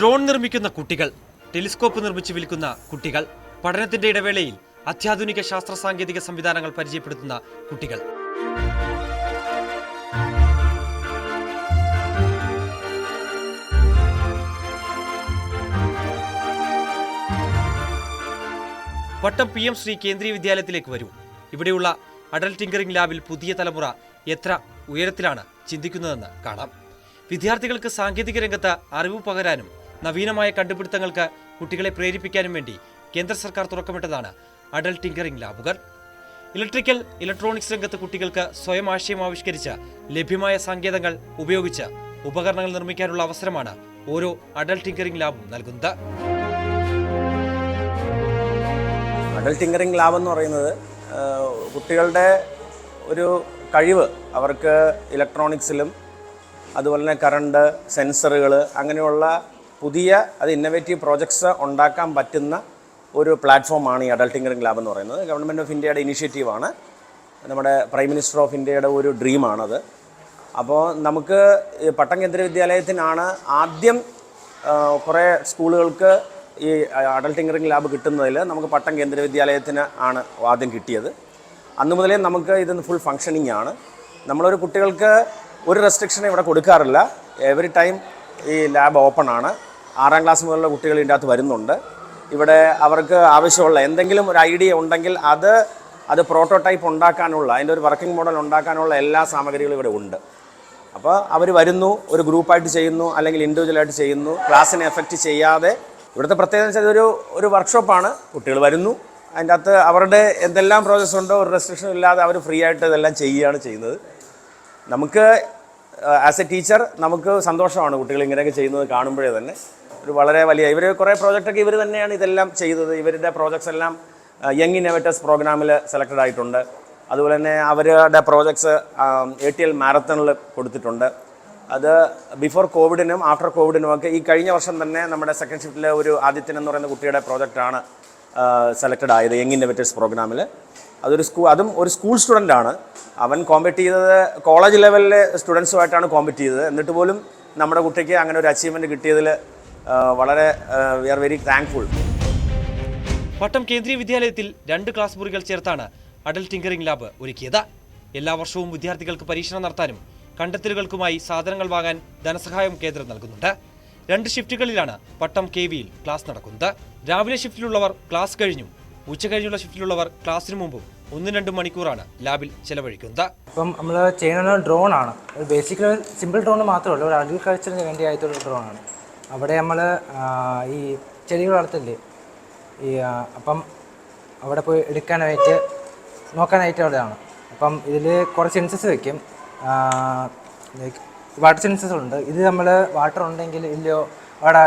Drone നിർമ്മിക്കുന്ന കുട്ടികൾ, telescope നിർമ്മിച്ച് വിൽക്കുന്ന കുട്ടികൾ, പഠനത്തിന്റെ ഇടവേളയിൽ അത്യാധുനിക ശാസ്ത്ര സാങ്കേതിക സംവിധാനങ്ങൾ പരിചയപ്പെടുത്തുന്ന കുട്ടികൾ. പട്ടം PM ശ്രീ കേന്ദ്രീയ വിദ്യാലയത്തിലേക്ക് വരൂ. ഇവിടെയുള്ള അഡൽട്ട് ടിങ്കറിംഗ് ലാബിൽ പുതിയ തലമുറ എത്ര ഉയരത്തിലാണ് ചിന്തിക്കുന്നതെന്ന് കാണാം. വിദ്യാർത്ഥികൾക്ക് സാങ്കേതിക രംഗത്ത് അറിവ് പകരാനും നവീനമായ കണ്ടുപിടുത്തങ്ങൾക്ക് കുട്ടികളെ പ്രേരിപ്പിക്കാനും വേണ്ടി കേന്ദ്ര സർക്കാർ തുറക്കമിട്ടതാണ് അഡൽട്ട് ടിങ്കറിംഗ് ലാബുകൾ. ഇലക്ട്രിക്കൽ, ഇലക്ട്രോണിക്സ് രംഗത്ത് കുട്ടികൾക്ക് സ്വയം ആശയം ആവിഷ്കരിച്ച് ലഭ്യമായ സങ്കേതങ്ങൾ ഉപയോഗിച്ച് ഉപകരണങ്ങൾ നിർമ്മിക്കാനുള്ള അവസരമാണ് ഓരോ അഡൽട്ട് ടിങ്കറിംഗ് ലാബും നൽകുന്നത്. അഡൽട്ട് ടിങ്കറിംഗ് ലാബ് എന്ന് പറയുന്നത് കുട്ടികളുടെ ഒരു കഴിവ് അവർക്ക് ഇലക്ട്രോണിക്സിലും അതുപോലെ തന്നെ കറണ്ട്, സെൻസറുകൾ അങ്ങനെയുള്ള പുതിയ ഇന്നോവേറ്റീവ് പ്രോജക്ട്സ് ഉണ്ടാക്കാൻ പറ്റുന്ന ഒരു പ്ലാറ്റ്ഫോമാണ് ഈ അഡൽട്ട് ടിങ്കറിംഗ് ലാബ് എന്ന് പറയുന്നത്. ഗവൺമെൻറ് ഓഫ് ഇന്ത്യയുടെ ഇനീഷ്യേറ്റീവാണ്, നമ്മുടെ പ്രൈം മിനിസ്റ്റർ ഓഫ് ഇന്ത്യയുടെ ഒരു ഡ്രീമാണത്. അപ്പോൾ നമുക്ക് പട്ടം കേന്ദ്രീയ വിദ്യാലയത്തിനാണ് ആദ്യം കുറേ സ്കൂളുകൾക്ക് ഈ അഡൽട്ട് ടിങ്കറിംഗ് ലാബ് കിട്ടുന്നതിൽ നമുക്ക് പട്ടം കേന്ദ്രീയ വിദ്യാലയത്തിന് ആണ് ആദ്യം കിട്ടിയത്. അന്ന് മുതലേ നമുക്ക് ഇത് ഫുൾ ഫങ്ഷനിങ് ആണ്. നമ്മളൊരു കുട്ടികൾക്ക് ഒരു റെസ്ട്രിക്ഷൻ ഇവിടെ കൊടുക്കാറില്ല. എവറി ടൈം ഈ ലാബ് ഓപ്പൺ ആണ്. 6ാം ക്ലാസ് മുതലുള്ള കുട്ടികൾ ഇതിൻ്റെ അകത്ത് വരുന്നുണ്ട്. ഇവിടെ അവർക്ക് ആവശ്യമുള്ള എന്തെങ്കിലും ഒരു ഐഡിയ ഉണ്ടെങ്കിൽ അത് പ്രോട്ടോടൈപ്പ് ഉണ്ടാക്കാനുള്ള, അതിൻ്റെ ഒരു വർക്കിംഗ് മോഡൽ ഉണ്ടാക്കാനുള്ള എല്ലാ സാമഗ്രികളും ഇവിടെ ഉണ്ട്. അപ്പോൾ അവർ വരുന്നു, ഒരു ഗ്രൂപ്പായിട്ട് ചെയ്യുന്നു അല്ലെങ്കിൽ ഇൻഡിവിജ്വലായിട്ട് ചെയ്യുന്നു. ക്ലാസ്സിനെ എഫക്റ്റ് ചെയ്യാതെ ഇവിടുത്തെ പ്രത്യേകത വെച്ചാൽ ഒരു വർക്ക്ഷോപ്പാണ്. കുട്ടികൾ വരുന്നു, അതിൻ്റെ അകത്ത് അവരുടെ എന്തെല്ലാം പ്രോസസ്സ് ഉണ്ടോ ഒരു റെസ്ട്രിക്ഷൻ ഇല്ലാതെ അവർ ഫ്രീ ആയിട്ട് ഇതെല്ലാം ചെയ്യുകയാണ് ചെയ്യുന്നത്. നമുക്ക് ആസ് എ ടീച്ചർ നമുക്ക് സന്തോഷമാണ് കുട്ടികൾ ഇങ്ങനെയൊക്കെ ചെയ്യുന്നത് കാണുമ്പോഴേ തന്നെ. ഒരു വളരെ വലിയ ഇവർ കുറേ പ്രോജക്റ്റൊക്കെ ഇവർ തന്നെയാണ് ഇതെല്ലാം ചെയ്തത്. ഇവരുടെ പ്രോജക്ട്സ് എല്ലാം യങ് ഇന്നോവേറ്റേഴ്സ് പ്രോഗ്രാമിൽ സെലക്റ്റഡ് ആയിട്ടുണ്ട്. അതുപോലെ തന്നെ അവരുടെ പ്രോജക്ട്സ് ATL മാരത്തണിൽ കൊടുത്തിട്ടുണ്ട്. അത് ബിഫോർ കോവിഡിനും ആഫ്റ്റർ കോവിഡിനും ഒക്കെ ഈ കഴിഞ്ഞ വർഷം തന്നെ നമ്മുടെ സെക്കൻഡ് ഷിഫ്റ്റിലെ ഒരു ആദിത്യൻ എന്ന് പറയുന്ന കുട്ടിയുടെ പ്രോജക്റ്റാണ് സെലക്റ്റഡ് ആയത് യങ് ഇന്നോവേറ്റേഴ്സ് പ്രോഗ്രാമിൽ. അതും ഒരു സ്കൂൾ സ്റ്റുഡൻ്റാണ്. അവൻ കോമ്പറ്റ് ചെയ്തത് കോളേജ് ലെവലിലെ സ്റ്റുഡൻസുമായിട്ടാണ് കോമ്പറ്റ് ചെയ്തത്. എന്നിട്ട് പോലും നമ്മുടെ കുട്ടിക്ക് അങ്ങനെ ഒരു അച്ചീവ്മെൻറ്റ് കിട്ടിയതിൽ വളരെ വി ആർ വെരി താങ്ക്ഫുൾ. പട്ടം കേന്ദ്രീയ വിദ്യാലയത്തിൽ 2 ക്ലാസ് മുറികൾ ചേർത്താണ് അഡൽട്ട് ടിങ്കറിംഗ് ലാബ് ഒരുക്കിയത്. എല്ലാ വർഷവും വിദ്യാർത്ഥികൾക്ക് പരീക്ഷണം നടത്താനും കണ്ടെത്തലുകൾക്കുമായി സാധനങ്ങൾ വാങ്ങാൻ ധനസഹായം കേന്ദ്രം നൽകുന്നുണ്ട്. 2 ഷിഫ്റ്റുകളിലാണ് പട്ടം KVയിൽ ക്ലാസ് നടക്കുന്നത്. രാവിലെ ഷിഫ്റ്റിലുള്ളവർ ക്ലാസ് കഴിഞ്ഞും ഉച്ച കഴിഞ്ഞുള്ള ഷിഫ്റ്റിലുള്ളവർ ക്ലാസ്സിന് മുമ്പും 1-2 മണിക്കൂറാണ് ലാബിൽ ചെലവഴിക്കുന്നത്. ഇപ്പം നമ്മൾ ചെയ്യുന്ന ഡ്രോണാണ്. ബേസിക്കലി സിമ്പിൾ ഡ്രോൺ മാത്രമല്ല, ഒരു അഗ്രികൾച്ചറിന് വേണ്ടിയായിട്ടുള്ള ഡ്രോണാണ്. അവിടെ നമ്മൾ ഈ ചെടികൾ വളർത്തില്ലേ, അപ്പം അവിടെ പോയി എടുക്കാനായിട്ട് നോക്കാനായിട്ടുള്ളതാണ്. അപ്പം ഇതിൽ കുറച്ച് സെൻസസ് വയ്ക്കും. വാട്ടർ സെൻസസ് ഉണ്ട്. ഇത് നമ്മൾ വാട്ടർ ഉണ്ടെങ്കിൽ ഇല്ലയോ, അവിടെ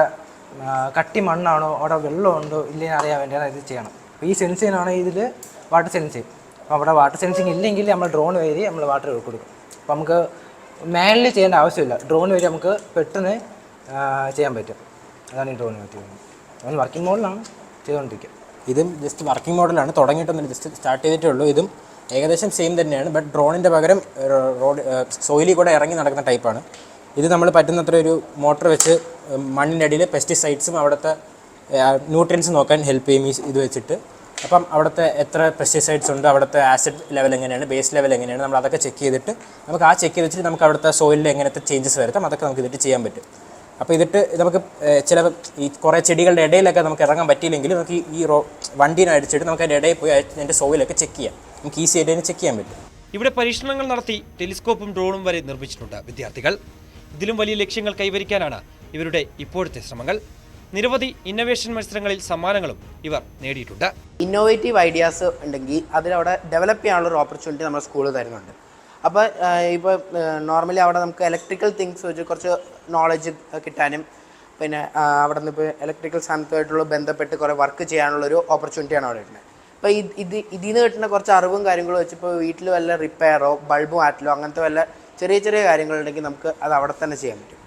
കട്ടി മണ്ണാണോ, അവിടെ വെള്ളമുണ്ടോ ഇല്ലെന്ന് അറിയാൻ വേണ്ടിയാണ് ഇത് ചെയ്യണം. അപ്പോൾ ഈ സെൻസ് ചെയ്യാനാണ് ഇതിൽ വാട്ടർ സെൻസിങ്. അപ്പോൾ അവിടെ വാട്ടർ സെൻസിങ് ഇല്ലെങ്കിൽ നമ്മൾ ഡ്രോൺ വഴി നമ്മൾ വാട്ടർ കൊടുക്കും. അപ്പോൾ നമുക്ക് മാനുവലി ചെയ്യേണ്ട ആവശ്യമില്ല. ഡ്രോൺ വഴി നമുക്ക് പെട്ടെന്ന് ചെയ്യാൻ പറ്റും. അതാണ് ഈ ഡ്രോൺ പറ്റുന്നത്. അത് വർക്കിംഗ് മോഡലാണ് ചെയ്തുകൊണ്ടിരിക്കുക. ഇതും ജസ്റ്റ് വർക്കിംഗ് മോഡലാണ്, തുടങ്ങിയിട്ടൊന്നും ജസ്റ്റ് സ്റ്റാർട്ട് ചെയ്തിട്ടേ ഉള്ളൂ. ഇതും ഏകദേശം സെയിം തന്നെയാണ്. ബട്ട് ഡ്രോണിൻ്റെ പകരം സോയിലിൽ കൂടെ ഇറങ്ങി നടക്കുന്ന ടൈപ്പാണ്. ഇത് നമ്മൾ പറ്റുന്നത്ര ഒരു മോട്ടർ വെച്ച് മണ്ണിൻ്റെ അടിയിൽ പെസ്റ്റിസൈഡ്സും അവിടുത്തെ ന്യൂട്രിയൻസ് നോക്കാൻ ഹെൽപ്പ് ചെയ്യും ഇത് വെച്ചിട്ട്. അപ്പം അവിടുത്തെ എത്ര പെസ്റ്റിസൈഡ്സ് ഉണ്ട്, അവിടുത്തെ ആസിഡ് ലെവൽ എങ്ങനെയാണ്, ബേസ് ലെവൽ എങ്ങനെയാണ്, നമ്മൾ അതൊക്കെ ചെക്ക് ചെയ്തിട്ട് നമുക്ക് ചെയ്ത് വെച്ചിട്ട് നമുക്ക് അവിടുത്തെ സോയിലിൽ എങ്ങനത്തെ ചേഞ്ചസ് വരുത്താം, അതൊക്കെ നമുക്ക് ഇതിട്ട് ചെയ്യാൻ പറ്റും. അപ്പോൾ ഇതിട്ട് നമുക്ക് ചില ഈ കുറേ ചെടികളുടെ ഇടയിലൊക്കെ നമുക്ക് ഇറങ്ങാൻ പറ്റിയില്ലെങ്കിൽ നമുക്ക് ഈ വണ്ടീനെ അടിച്ചിട്ട് നമുക്ക് അതിൻ്റെ ഇടയിൽ പോയി അതിൻ്റെ സോയിലൊക്കെ ചെക്ക് ചെയ്യാം. നമുക്ക് ഈസി ആയിട്ട് ചെക്ക് ചെയ്യാൻ പറ്റും. ഇവിടെ പരീക്ഷണങ്ങൾ നടത്തി ടെലിസ്കോപ്പും ഡ്രോണും വരെ നിർമ്മിച്ചിട്ടുണ്ട് വിദ്യാർത്ഥികൾ. ഇതിലും വലിയ ലക്ഷ്യങ്ങൾ കൈവരിക്കാനാണ് ഇവരുടെ ഇപ്പോഴത്തെ ശ്രമങ്ങൾ. നിരവധി ഇന്നോവേഷൻ മത്സരങ്ങളിൽ സമ്മാനങ്ങളും ഇവർ നേടിയിട്ടുണ്ട്. ഇന്നോവേറ്റീവ് ഐഡിയാസ് ഉണ്ടെങ്കിൽ അതിലവിടെ ഡെവലപ്പ് ചെയ്യാനുള്ളൊരു ഓപ്പർച്യൂണിറ്റി നമ്മുടെ സ്കൂളിൽ തരുന്നുണ്ട്. അപ്പോൾ ഇപ്പോൾ നോർമലി അവിടെ നമുക്ക് ഇലക്ട്രിക്കൽ തിങ്സ് വെച്ച് കുറച്ച് നോളജ് കിട്ടാനും പിന്നെ അവിടെ നിന്ന് ഇപ്പോൾ ഇലക്ട്രിക്കൽ സാധനത്തുമായിട്ടുള്ള ബന്ധപ്പെട്ട് കുറേ വർക്ക് ചെയ്യാനുള്ളൊരു ഓപ്പർച്യൂണിറ്റിയാണ് അവിടെ വരുന്നത്. അപ്പോൾ ഇതിൽ നിന്ന് കിട്ടുന്ന കുറച്ച് അറിവും കാര്യങ്ങളും വെച്ച് ഇപ്പോൾ വീട്ടിൽ വല്ല റിപ്പയറോ ബൾബ് മാറ്റലോ അങ്ങനത്തെ വല്ല ചെറിയ ചെറിയ കാര്യങ്ങളുണ്ടെങ്കിൽ നമുക്ക് അത് അവിടെ തന്നെ ചെയ്യാൻ പറ്റും.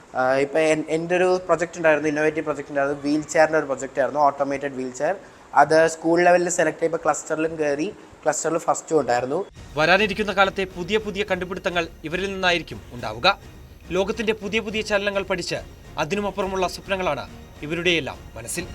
ഇപ്പോൾ എൻ്റെ ഒരു പ്രൊജക്റ്റ് ഉണ്ടായിരുന്നു, ഇന്നോവേറ്റീവ് പ്രൊജക്റ്റ് ഉണ്ടായിരുന്നു, വീൽ ചെയറിൻ്റെ ഒരു പ്രൊജക്റ്റ് ആയിരുന്നു, ഓട്ടോമേറ്റഡ് വീൽ ചെയർ. അത് സ്കൂൾ ലെവലിൽ സെലക്ട് ചെയ്യുമ്പോൾ ക്ലസ്റ്ററിലും കയറി, ക്ലസ്റ്ററിൽ ഫസ്റ്റും ഉണ്ടായിരുന്നു. വരാനിരിക്കുന്ന കാലത്തെ പുതിയ പുതിയ കണ്ടുപിടുത്തങ്ങൾ ഇവരിൽ നിന്നായിരിക്കും ഉണ്ടാവുക. ലോകത്തിന്റെ പുതിയ പുതിയ ചലനങ്ങൾ പഠിച്ച് അതിനുമപ്പുറമുള്ള സ്വപ്നങ്ങളാണ് ഇവരുടെയെല്ലാം മനസ്സിൽ.